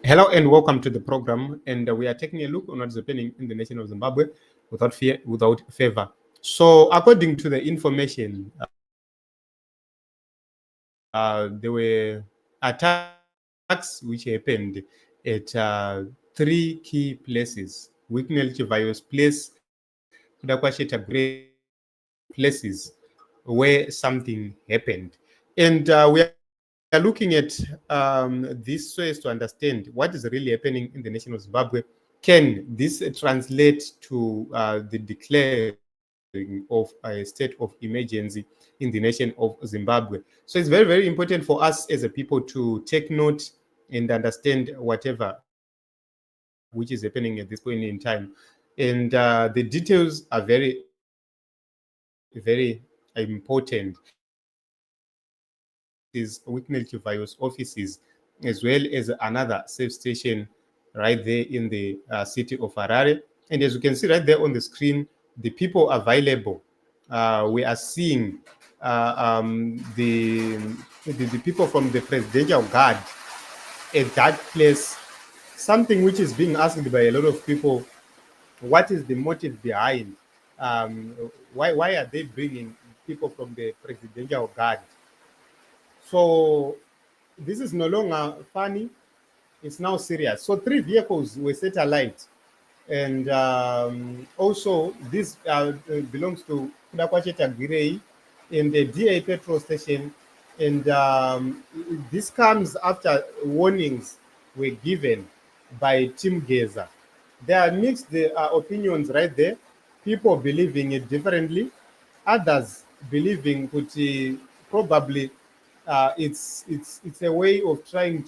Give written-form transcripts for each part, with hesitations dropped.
Hello and welcome to the program. And we are taking a look on what's happening in the nation of Zimbabwe without fear, without favor. So, according to the information, there were attacks which happened at three key places: Chivhayo's place, Tagwirei places where something happened. And we are looking at this so as to understand what is really happening in the nation of Zimbabwe. Can this translate to the declaring of a state of emergency in the nation of Zimbabwe? So it's very, very important for us as a people to take note and understand whatever which is happening at this point in time. And the details are very, very important. This is Chivhayo's offices, as well as another safe station right there in the city of Harare. And as you can see right there on the screen, the people available. We are seeing the people from the presidential guard at that place. Something which is being asked by a lot of people: what is the motive behind? Why are they bringing people from the presidential guard? So this is no longer funny; it's now serious. So three vehicles were set alight, and also this belongs to Tagwirei in the DA petrol station, and this comes after warnings were given by Team Geza. There are mixed opinions right there. People believing it differently, others believing that probably it's a way of trying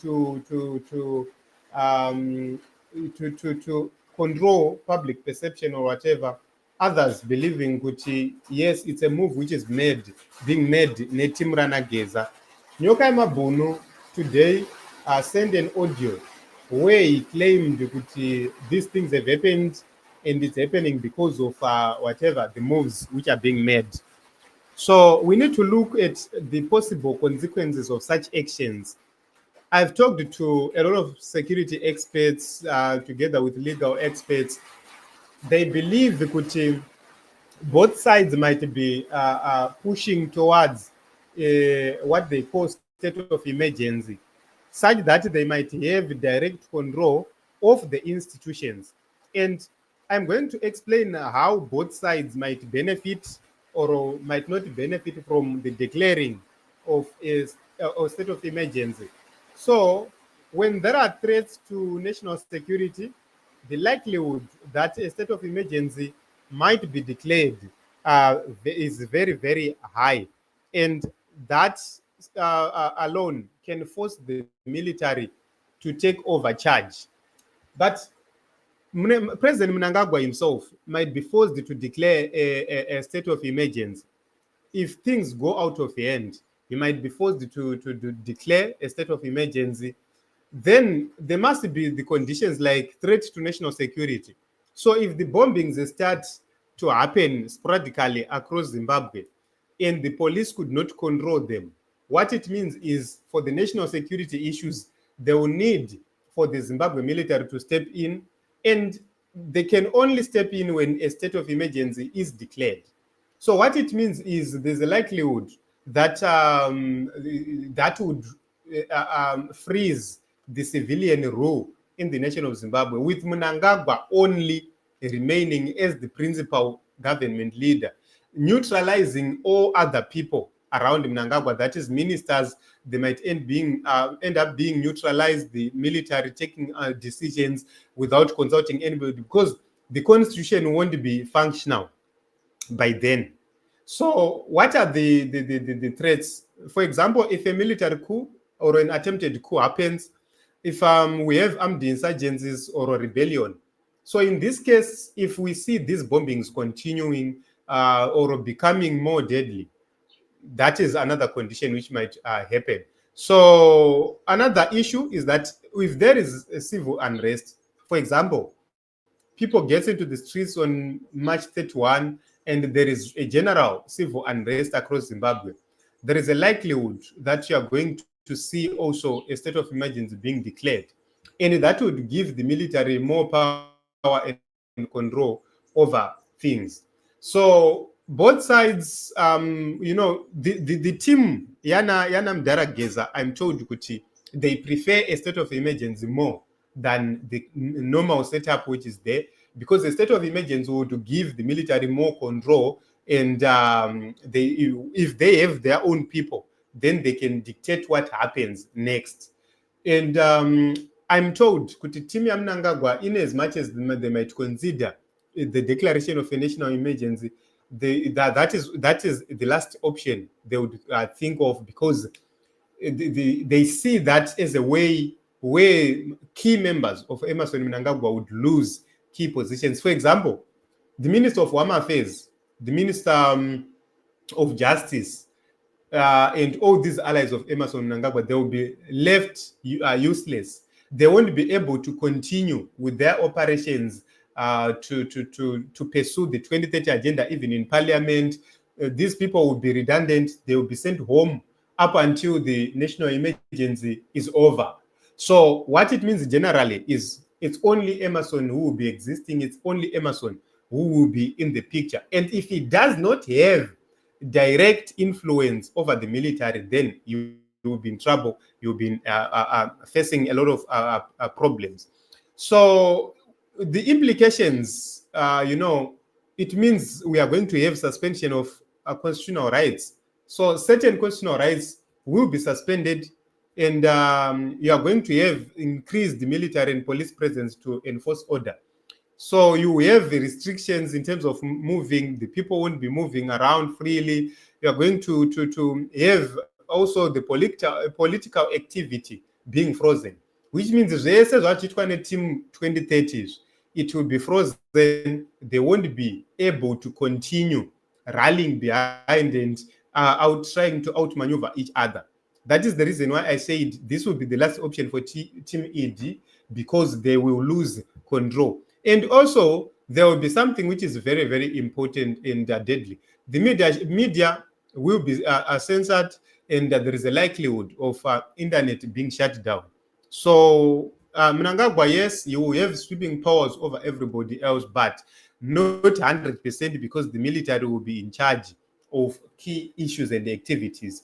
um, to control public perception or whatever. Others believing that yes, it's a move which is being made netim Rana Geza. Nyoka Mabunu today sent an audio where he claimed that these things have happened and it's happening because of whatever the moves which are being made. So we need to look at the possible consequences of such actions. I've talked to a lot of security experts together with legal experts. They believe that both sides might be pushing towards what they call state of emergency, such that they might have direct control of the institutions. And I'm going to explain how both sides might benefit or might not benefit from the declaring of a state of emergency. So, when there are threats to national security, the likelihood that a state of emergency might be declared is very, very high. And that alone can force the military to take over charge. But President Mnangagwa himself might be forced to declare a state of emergency. If things go out of hand, he might be forced to declare a state of emergency. Then there must be the conditions like threat to national security. So if the bombings start to happen sporadically across Zimbabwe and the police could not control them, what it means is for the national security issues, they will need for the Zimbabwe military to step in, and they can only step in when a state of emergency is declared. So what it means is there's a likelihood that that would freeze the civilian rule in the nation of Zimbabwe, with Mnangagwa only remaining as the principal government leader, neutralizing all other people around Mnangagwa, that is ministers. They might end up being neutralized, the military taking decisions without consulting anybody, because the constitution won't be functional by then. So what are the threats? For example, if a military coup or an attempted coup happens, if we have armed insurgencies or a rebellion. So in this case, if we see these bombings continuing or becoming more deadly, that is another condition which might happen. So another issue is that if there is a civil unrest, for example, people get into the streets on March 31 and there is a general civil unrest across Zimbabwe, there is a likelihood that you are going to see also a state of emergency being declared. and that would give the military more power and control over things. So both sides, the team yana mdarageza, I'm told kuti they prefer a state of emergency more than the normal setup which is there, because the state of emergency would give the military more control, and if they have their own people, then they can dictate what happens next. And I'm told kuti team ya Mnangagwa, in as much as they might consider the declaration of a national emergency, that is the last option they would think of, because they see that as a way where key members of Emmerson Mnangagwa would lose key positions. For example, the Minister of Home Affairs, the Minister of Justice, and all these allies of Emmerson Mnangagwa, they will be left useless. They won't be able to continue with their operations to pursue the 2030 agenda, even in parliament. These people will be redundant. They will be sent home up until the national emergency is over. So what it means generally is it's only Emmerson who will be existing. It's only Emmerson who will be in the picture. And if he does not have direct influence over the military, then you will be in trouble. You'll be facing a lot of problems. So the implications, it means we are going to have suspension of constitutional rights. So certain constitutional rights will be suspended, and you are going to have increased military and police presence to enforce order. So you have the restrictions in terms of moving. The people won't be moving around freely. You are going to have also the political activity being frozen, which means this is what it team 2030s. It will be frozen. They won't be able to continue rallying behind and trying to outmaneuver each other. That is the reason why I said this will be the last option for Team ED, because they will lose control. And also, there will be something which is very, very important and deadly. The media will be censored, and there is a likelihood of internet being shut down. So, Mnangagwa, yes, you will have sweeping powers over everybody else, but not 100%, because the military will be in charge of key issues and activities.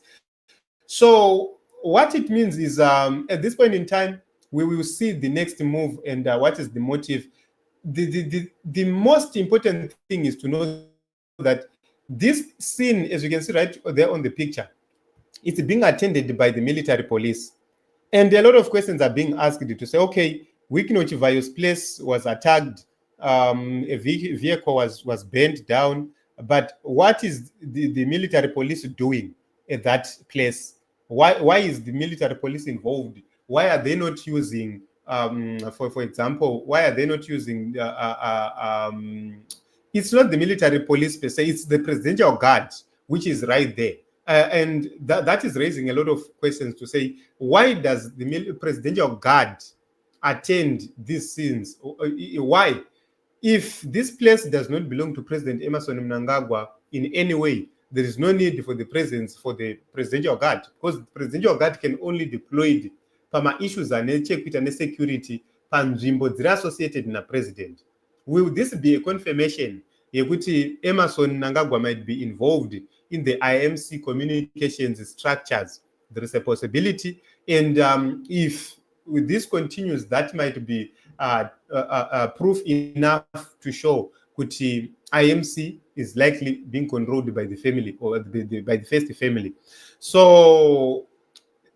So what it means is at this point in time, we will see the next move and what is the motive. The most important thing is to know that this scene, as you can see right there on the picture, it's being attended by the military police. And a lot of questions are being asked to say, okay, Chivhayo's place was attacked, a vehicle was burned down, but what is the military police doing at that place? Why is the military police involved? Why are they not using, for example, why are they not using, it's not the military police per se, it's the presidential guard, which is right there. And that is raising a lot of questions to say, why does the presidential guard attend these scenes? Why? If this place does not belong to President Emmerson Mnangagwa in any way, there is no need for the presence for the presidential guard, because the presidential guard can only deployed pama issues anechekuita nesecurity panzvimbo dziri associated na president. Will this be a confirmation yekuti Emmerson Mnangagwa might be involved in the IMC communications structures? There is a possibility, and if this continues, that might be proof enough to show that IMC is likely being controlled by the family, or by the first family. So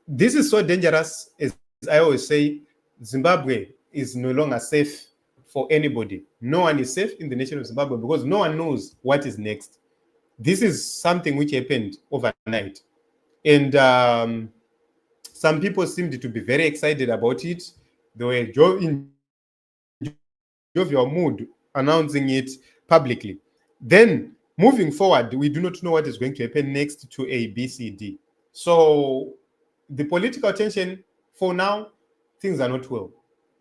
this is so dangerous. As I always say, Zimbabwe is no longer safe for anybody. No one is safe in the nation of Zimbabwe, because no one knows what is next. This is something which happened overnight, and some people seemed to be very excited about it. They were in jovial mood announcing it publicly. Then, moving forward, we do not know what is going to happen next to A, B, C, D. So, the political tension, for now, things are not well.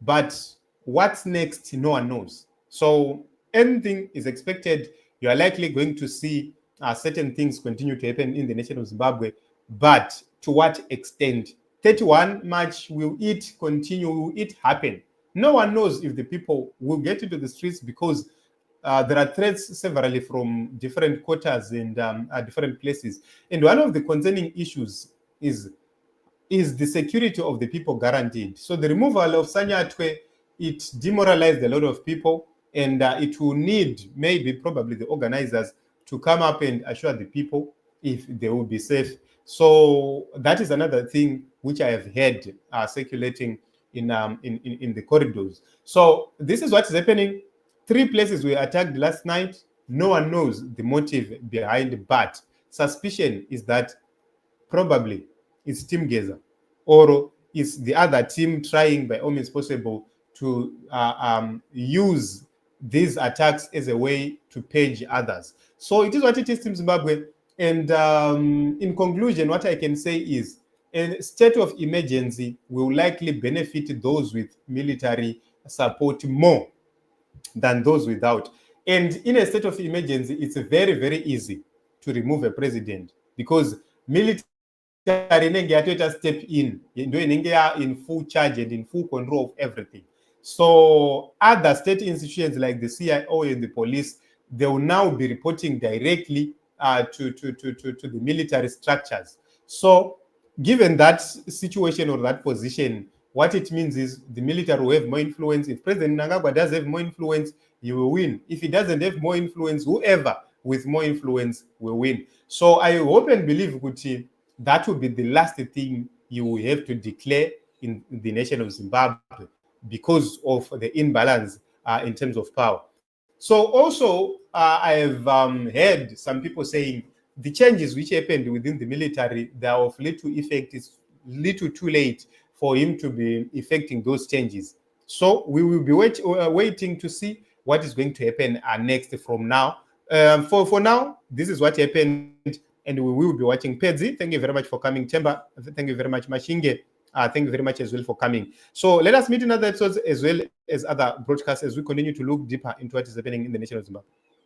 But what's next, no one knows. So, anything is expected. You are likely going to see certain things continue to happen in the nation of Zimbabwe. But to what extent? 31 March, will it continue? Will it happen? No one knows if the people will get into the streets because there are threats severally from different quarters and different places. And one of the concerning issues is the security of the people guaranteed? So the removal of Sanyatwe, it demoralized a lot of people, and it will need maybe probably the organizers to come up and assure the people if they will be safe. So that is another thing which I have heard circulating in the corridors. So this is what is happening. 3 places were attacked last night. No one knows the motive behind, but suspicion is that probably it's Team Geza, or is the other team trying by all means possible to use these attacks as a way to page others. So it is what it is, Team Zimbabwe. And in conclusion, what I can say is a state of emergency will likely benefit those with military support more than those without. And in a state of emergency, it's very, very easy to remove a president because military step in full charge and in full control of everything. So other state institutions like the CIO and the police, they will now be reporting directly to the military structures. So given that situation or that position, what it means is the military will have more influence. If President Mnangagwa does have more influence, he will win. If he doesn't have more influence, whoever with more influence will win. So I hope and believe, Guti, that will be the last thing you will have to declare in the nation of Zimbabwe because of the imbalance in terms of power. So also, I have heard some people saying the changes which happened within the military, they are of little effect. It's little too late for him to be effecting those changes. So we will be waiting to see what is going to happen next from now. For now, this is what happened, and we will be watching. Pedzi, thank you very much for coming. Temba, thank you very much. Mashinge, thank you very much as well for coming. So let us meet in other episodes as well as other broadcasts as we continue to look deeper into what is happening in the nation of Zimbabwe.